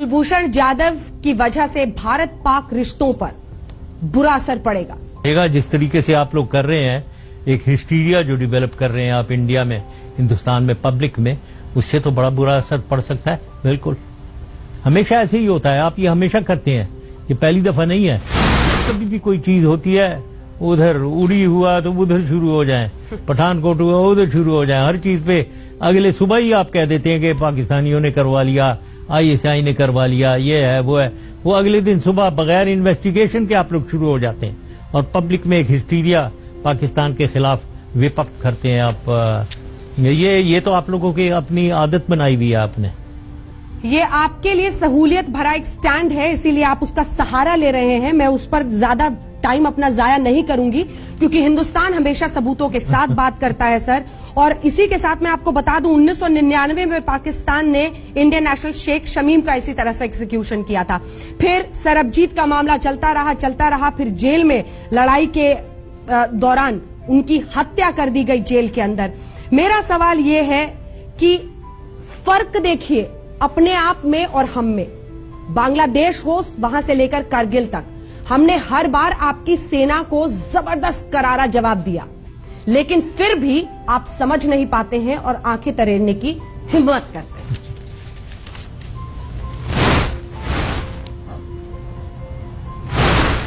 कुलभूषण जाधव की वजह से भारत पाक रिश्तों पर बुरा असर पड़ेगा। जिस तरीके से आप लोग कर रहे हैं, एक हिस्टीरिया जो डेवलप कर रहे हैं आप इंडिया में, हिंदुस्तान में, पब्लिक में, उससे तो बड़ा बुरा असर पड़ सकता है। बिल्कुल, हमेशा ऐसे ही होता है। आप ये हमेशा करते हैं, ये पहली दफा नहीं है। कभी भी कोई चीज होती है, उधर उड़ी हुआ तो उधर शुरू हो जाए, पठानकोट हुआ उधर शुरू हो जाए। हर चीज पे अगले सुबह ही आप कह देते हैं कि पाकिस्तानियों ने करवा लिया, ISI ने करवा लिया, ये है वो है। वो अगले दिन सुबह बगैर इन्वेस्टिगेशन के आप लोग शुरू हो जाते हैं और पब्लिक में एक हिस्टीरिया पाकिस्तान के खिलाफ विपक्ष करते हैं आप। ये तो आप लोगों की अपनी आदत बनाई हुई है आपने। ये आपके लिए सहूलियत भरा एक स्टैंड है, इसीलिए आप उसका सहारा ले रहे हैं। मैं उस पर ज्यादा टाइम अपना जाया नहीं करूंगी, क्योंकि हिंदुस्तान हमेशा सबूतों के साथ बात करता है सर। और इसी के साथ मैं आपको बता दूं, 1999 में पाकिस्तान ने इंडियन नेशनल शेख शमीम का इसी तरह से एग्जीक्यूशन किया था। फिर सरबजीत का मामला चलता रहा, फिर जेल में लड़ाई के दौरान उनकी हत्या कर दी गई जेल के अंदर। मेरा सवाल यह है कि फर्क देखिए अपने आप में और हम में। बांग्लादेश हो, वहां से लेकर कारगिल तक, हमने हर बार आपकी सेना को जबरदस्त करारा जवाब दिया, लेकिन फिर भी आप समझ नहीं पाते हैं और आंखें तरेड़ने की हिम्मत करते हैं।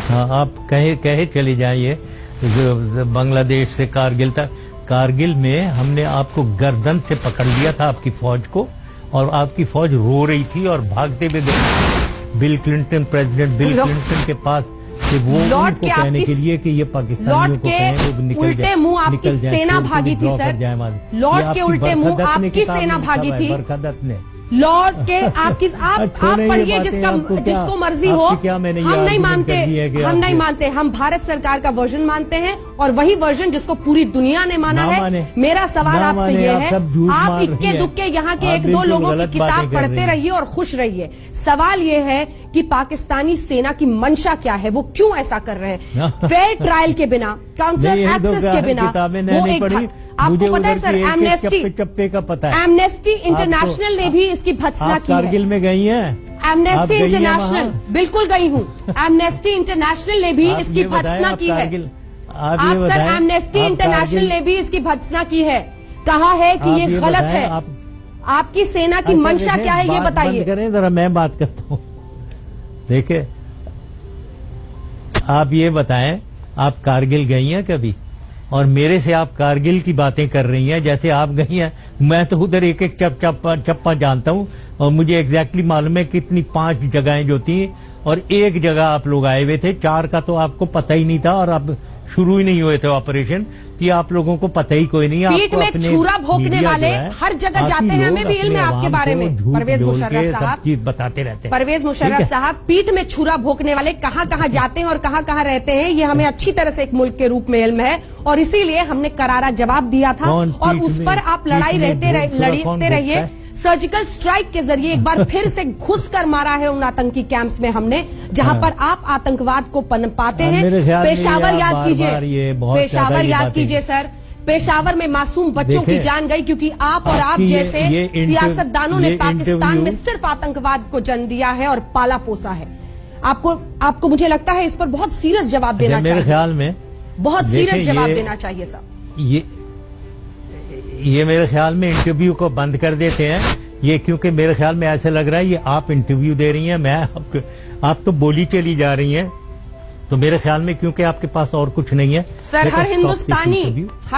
हाँ, आप कहे चले जाइए बांग्लादेश से कारगिल तक। कारगिल में हमने आपको गर्दन से पकड़ लिया था, आपकी फौज को, और आपकी फौज रो रही थी और भागते हुए bill Clinton, president bill Clinton के पास कि वो उनको कहने के लिए कि ये पाकिस्तानियों को कहें वो निकल जाए। उल्टे मुंह आपकी सेना भागी थी सर, लौट के उल्टे मुंह आपकी सेना भागी थी। बरकत ने लौट के आप पढ़िए जिसको मर्जी हो। हम नहीं मानते, हम भारत सरकार का वर्जन मानते हैं और वही वर्जन जिसको पूरी दुनिया ने माना है। मेरा सवाल आपसे ये है, आप इक्के दुक्के यहाँ के एक दो लोगों की किताब पढ़ते रहिए और खुश रहिए। सवाल ये है कि पाकिस्तानी सेना की मंशा क्या है, वो क्यों ऐसा कर रहे हैं? फेयर ट्रायल के बिना, काउंसलर एक्सेस के बिना, वो एक आपको पता है सर, चप्पे का पता है। एमनेस्टी इंटरनेशनल ने भी इसकी भत्सना की है। कारगिल में गई हैं? एमनेस्टी इंटरनेशनल, बिल्कुल गई हूँ। एमनेस्टी इंटरनेशनल ने भी इसकी भत्सना की है। आप सर, एमनेस्टी इंटरनेशनल ने भी इसकी भत्सना की है, कहा है कि ये गलत है। आपकी सेना की मंशा क्या है, ये बताइए। करें जरा, मैं बात करता हूँ। देखिए, आप ये बताएं, आप कारगिल गई हैं कभी? और मेरे से आप कारगिल की बातें कर रही हैं जैसे आप गई हैं। मैं तो उधर एक एक चप्पा जानता हूं और मुझे एग्जैक्टली मालूम है कितनी 5 जगहें जो थी और एक जगह आप लोग आए हुए थे। 4 का तो आपको पता ही नहीं था और अब शुरू ही नहीं हुए थे ऑपरेशन, कि आप लोगों को पता ही कोई नहीं। पीठ में छुरा भोंकने वाले हर जगह जाते हैं, हमें भी इल्म है आपके बारे में। परवेज मुशर्रफ साहब बताते रहते हैं। परवेज मुशर्रफ साहब, पीठ में छुरा भोंकने वाले कहाँ कहाँ जाते हैं और कहाँ कहाँ रहते हैं, ये हमें अच्छी तरह से एक मुल्क के रूप में इल्म है और इसीलिए हमने करारा जवाब दिया था और उस पर आप लड़ाई लड़ते रहिए। सर्जिकल स्ट्राइक के जरिए एक बार फिर से घुस कर मारा है उन आतंकी कैंप्स में हमने, जहां पर आप आतंकवाद को पनपाते हैं। पेशावर याद कीजिए, पेशावर याद कीजिए सर, पेशावर में मासूम बच्चों की जान गई क्योंकि आप और आप जैसे सियासतदानों ने पाकिस्तान में सिर्फ आतंकवाद को जन्म दिया है और पाला पोसा है। आपको मुझे लगता है इस पर बहुत सीरियस जवाब देना चाहिए। मेरे ख्याल में बहुत सीरियस जवाब देना चाहिए साहब। ये मेरे ख्याल में इंटरव्यू को बंद कर देते हैं ये, क्योंकि मेरे ख्याल में ऐसे लग रहा है ये आप इंटरव्यू दे रही हैं, मैं आप तो बोली चली जा रही हैं। तो मेरे ख्याल में क्योंकि आपके पास और कुछ नहीं है सर, हर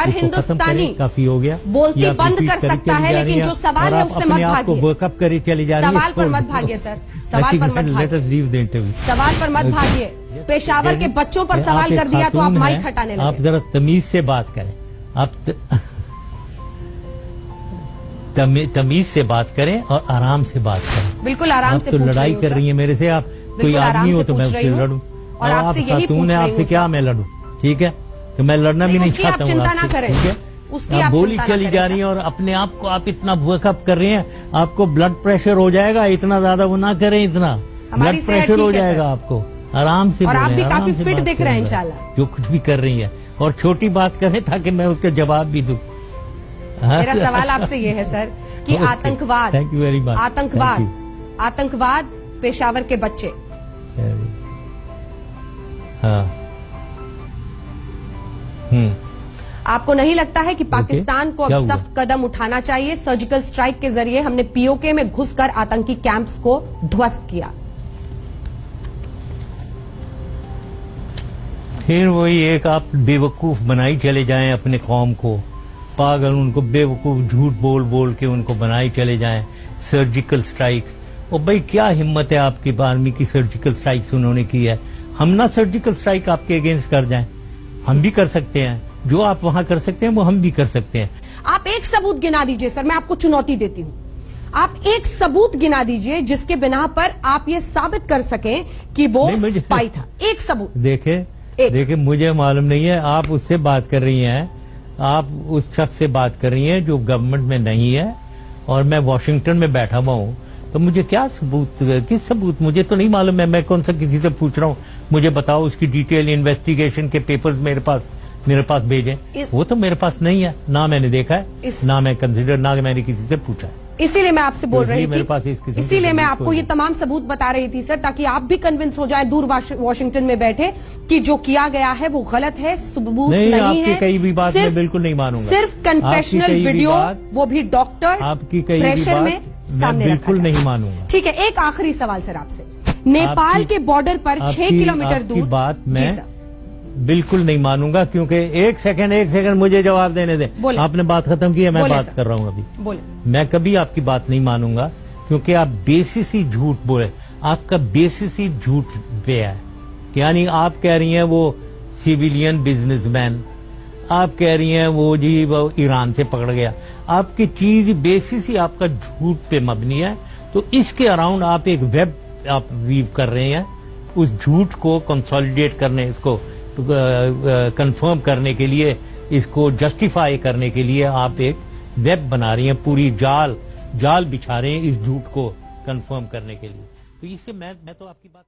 हिंदुस्तानी काफी हो गया, बोलती बंद कर सकता है, लेकिन जो सवाल है उससे मत भागिए। वर्कअप करी चली जा रही है, सवाल पर मत भागिए सर, सवाल पर मत भागिए, सवाल पर मत भागिए। पेशावर के बच्चों पर सवाल कर दिया तो आप माइक हटाने लगे। आप जरा तमीज से बात करें, आप तमीज से बात करें और आराम से बात करें। बिल्कुल आराम से। तो लड़ाई कर रही है मेरे से, आप कोई आदमी हो तो मैं उससे लड़ूं और आपसे यही खातून है, आपसे क्या मैं लड़ूं? ठीक है, तो मैं लड़ना भी नहीं चाहता हूँ आपसे, ठीक है? आप बोली चली जा रही है और अपने आप को आप इतना वर्कअप कर रही हैं, आपको ब्लड प्रेशर हो जाएगा। इतना ज्यादा वो ना करें, इतना ब्लड प्रेशर हो जाएगा आपको। आराम से, और आप भी काफी फिट दिख रहे हैं इंशाल्लाह, जो कुछ भी कर रही है। और छोटी बात करें ताकि मैं उसका जवाब भी दूं। मेरा सवाल आपसे ये है सर कि आतंकवाद, थैंक यू वेरी मच। आतंकवाद पेशावर के बच्चे। हाँ। आपको नहीं लगता है कि पाकिस्तान को अब सख्त कदम उठाना चाहिए? सर्जिकल स्ट्राइक के जरिए हमने पीओके में घुसकर आतंकी कैंप्स को ध्वस्त किया। फिर वही एक आप बेवकूफ बनाई चले जाएं अपने कौम को, पागल, उनको बेवकूफ झूठ बोल बोल के उनको बनाई चले जाएं। सर्जिकल स्ट्राइक्स, और भाई क्या हिम्मत है आपकी आर्मी की? सर्जिकल स्ट्राइक्स उन्होंने की है। हम ना सर्जिकल स्ट्राइक आपके अगेंस्ट कर जाएं, हम भी कर सकते हैं। जो आप वहां कर सकते हैं वो हम भी कर सकते हैं। आप एक सबूत गिना दीजिए सर, मैं आपको चुनौती देती हूं। आप एक सबूत गिना दीजिए जिसके बिना पर आप ये साबित कर सकें कि वो स्पाई था। एक सबूत। देखिए मुझे मालूम नहीं है, आप उससे बात कर रही हैं, आप उस शख्स से बात कर रही हैं जो गवर्नमेंट में नहीं है, और मैं वॉशिंगटन में बैठा हुआ हूं, तो मुझे क्या सबूत, किस सबूत? मुझे तो नहीं मालूम है। मैं कौन सा किसी से पूछ रहा हूं? मुझे बताओ, उसकी डिटेल इन्वेस्टिगेशन के पेपर्स मेरे पास भेजें। वो तो मेरे पास नहीं है, ना मैंने देखा है, ना मैं कंसिडर, ना मैंने किसी से पूछा है। इसीलिए मैं आपसे बोल रही मेरे पास थी, इसीलिए मैं आपको ये तमाम सबूत बता रही थी सर, ताकि आप भी कन्विंस हो जाए दूर वॉशिंगटन में बैठे कि जो किया गया है वो गलत है, सबूत नहीं है। कई भी बात मैं बिल्कुल नहीं मानूंगा। सिर्फ कन्फेशनल वीडियो, वो भी डॉक्टर आपकी कई प्रेशर में सामने बिल्कुल नहीं मानूंगा। ठीक है, एक आखिरी सवाल सर आपसे। नेपाल के बॉर्डर पर 6 किलोमीटर दूर बात मैं बिल्कुल नहीं मानूंगा, क्योंकि एक सेकंड मुझे जवाब देने दें। आपने बात खत्म की है, मैं बात कर रहा हूं अभी। मैं कभी आपकी बात नहीं मानूंगा, क्योंकि आप बेसिस ही झूठ बोले। आपका बेसिस ही झूठ पे है। यानी आप कह रही हैं वो सिविलियन बिजनेसमैन, आप कह रही हैं वो जी वो ईरान से पकड़ गया। आपकी चीज बेसिस ही आपका झूठ पे मबनी है। तो इसके अराउंड आप एक वेब आप वीव कर रहे हैं, उस झूठ को कंसोलिडेट करने, इसको कंफर्म करने के लिए, इसको जस्टिफाई करने के लिए आप एक वेब बना रही हैं, पूरी जाल बिछा रहे हैं इस झूठ को कंफर्म करने के लिए। तो इससे मैं तो आपकी बात